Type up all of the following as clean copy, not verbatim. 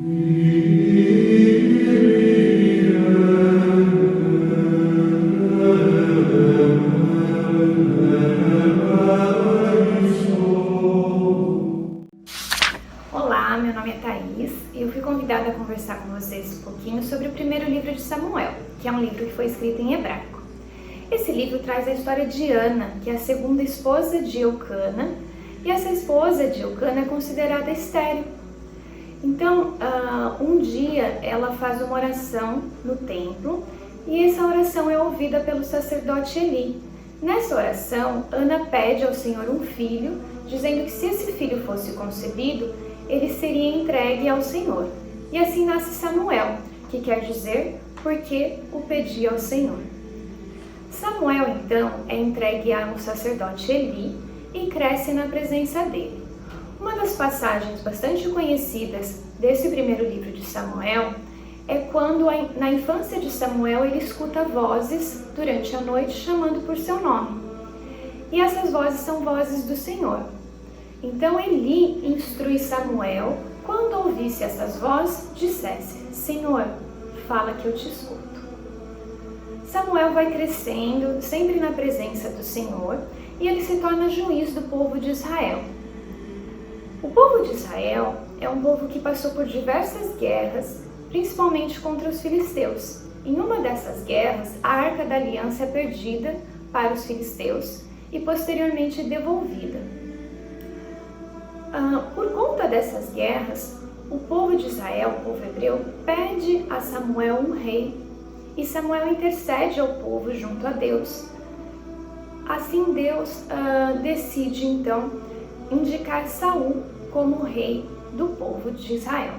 Olá, meu nome é Thaís e eu fui convidada a conversar com vocês um pouquinho sobre o primeiro livro de Samuel, que é um livro que foi escrito em hebraico. Esse livro traz a história de Ana, que é a segunda esposa de Eucana, e essa esposa de Eucana é considerada estéril. Então, um dia ela faz uma oração no templo e essa oração é ouvida pelo sacerdote Eli. Nessa oração, Ana pede ao Senhor um filho, dizendo que se esse filho fosse concebido, ele seria entregue ao Senhor. E assim nasce Samuel, que quer dizer porque o pedi ao Senhor. Samuel, então, é entregue ao sacerdote Eli e cresce na presença dele. Uma das passagens bastante conhecidas desse primeiro livro de Samuel é quando, na infância de Samuel, ele escuta vozes durante a noite chamando por seu nome. E essas vozes são vozes do Senhor. Então Eli instrui Samuel, quando ouvisse essas vozes, dissesse: Senhor, fala que eu te escuto. Samuel vai crescendo, sempre na presença do Senhor, e ele se torna juiz do povo de Israel. O povo de Israel é um povo que passou por diversas guerras, principalmente contra os filisteus. Em uma dessas guerras, a Arca da Aliança é perdida para os filisteus e posteriormente devolvida. Por conta dessas guerras, o povo de Israel, o povo hebreu, pede a Samuel um rei, e Samuel intercede ao povo junto a Deus. Assim Deus decide então indicar Saul como rei do povo de Israel.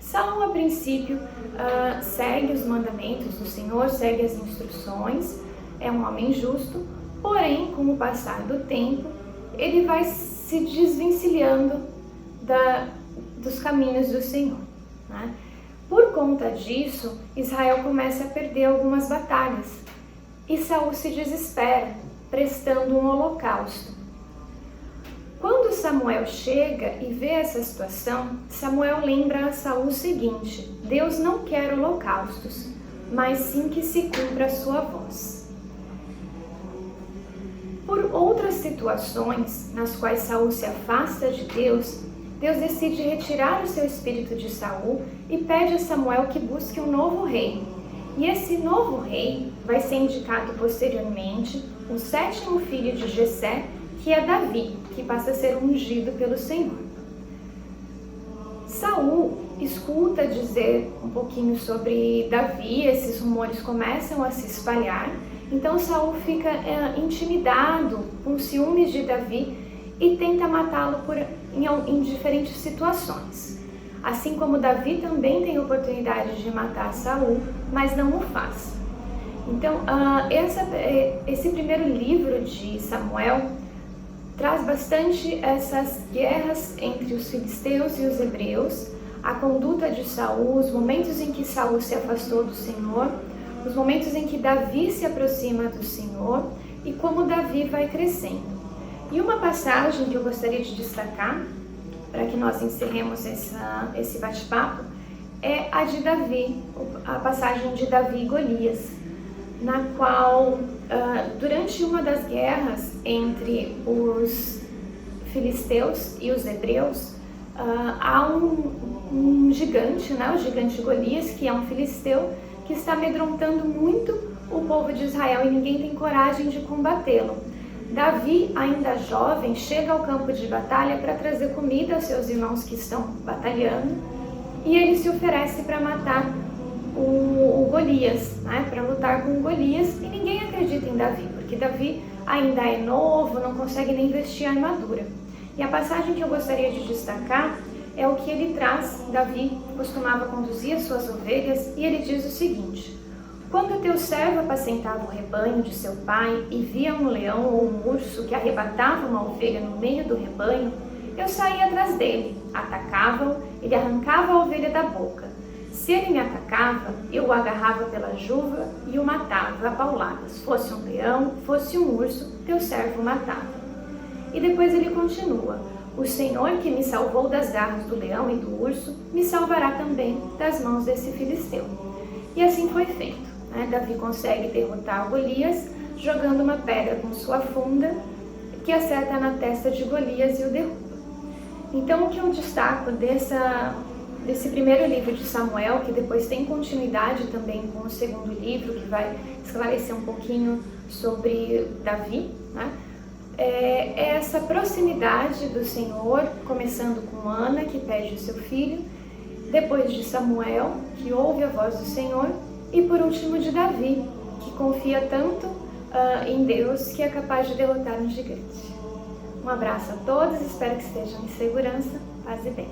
Saul, a princípio, segue os mandamentos do Senhor, segue as instruções, é um homem justo, porém, com o passar do tempo, ele vai se desvencilhando dos caminhos do Senhor, né? Por conta disso, Israel começa a perder algumas batalhas e Saul se desespera, prestando um holocausto. Quando Samuel chega e vê essa situação, Samuel lembra a Saul o seguinte: Deus não quer holocaustos, mas sim que se cumpra a sua voz. Por outras situações nas quais Saul se afasta de Deus, Deus decide retirar o seu espírito de Saul e pede a Samuel que busque um novo rei. E esse novo rei vai ser indicado posteriormente, o 7º filho de Jessé, que é Davi, que passa a ser ungido pelo Senhor. Saul escuta dizer um pouquinho sobre Davi, esses rumores começam a se espalhar, então Saul fica intimidado, com ciúmes de Davi e tenta matá-lo em diferentes situações. Assim como Davi também tem oportunidade de matar Saul, mas não o faz. Então, esse primeiro livro de Samuel traz bastante essas guerras entre os filisteus e os hebreus, a conduta de Saul, os momentos em que Saul se afastou do Senhor, os momentos em que Davi se aproxima do Senhor e como Davi vai crescendo. E uma passagem que eu gostaria de destacar, para que nós encerremos esse bate-papo, é a de Davi, a passagem de Davi e Golias, na qual, durante uma das guerras entre os filisteus e os hebreus, há um gigante, né, o gigante Golias, que é um filisteu, que está amedrontando muito o povo de Israel e ninguém tem coragem de combatê-lo. Davi, ainda jovem, chega ao campo de batalha para trazer comida aos seus irmãos que estão batalhando e ele se oferece para matar o Golias, né, para lutar com o Golias, e ninguém acredita em Davi, porque Davi ainda é novo, não consegue nem vestir a armadura. E a passagem que eu gostaria de destacar é o que ele traz. Davi costumava conduzir as suas ovelhas e ele diz o seguinte: quando teu servo apacentava o rebanho de seu pai e via um leão ou um urso que arrebatava uma ovelha no meio do rebanho, eu saía atrás dele, atacava-o, ele arrancava a ovelha da boca. Se ele me atacava, eu o agarrava pela juba e o matava a pauladas. Fosse um leão, fosse um urso, teu servo matava. E depois ele continua: O Senhor que me salvou das garras do leão e do urso, me salvará também das mãos desse filisteu. E assim foi feito. Davi consegue derrotar Golias, jogando uma pedra com sua funda, que acerta na testa de Golias e o derruba. Então, o que eu destaco desse primeiro livro de Samuel, que depois tem continuidade também com o segundo livro, que vai esclarecer um pouquinho sobre Davi, é essa proximidade do Senhor, começando com Ana, que pede o seu filho, depois de Samuel, que ouve a voz do Senhor, e por último de Davi, que confia tanto em Deus que é capaz de derrotar um gigante. Um abraço a todos, espero que estejam em segurança, paz e bem.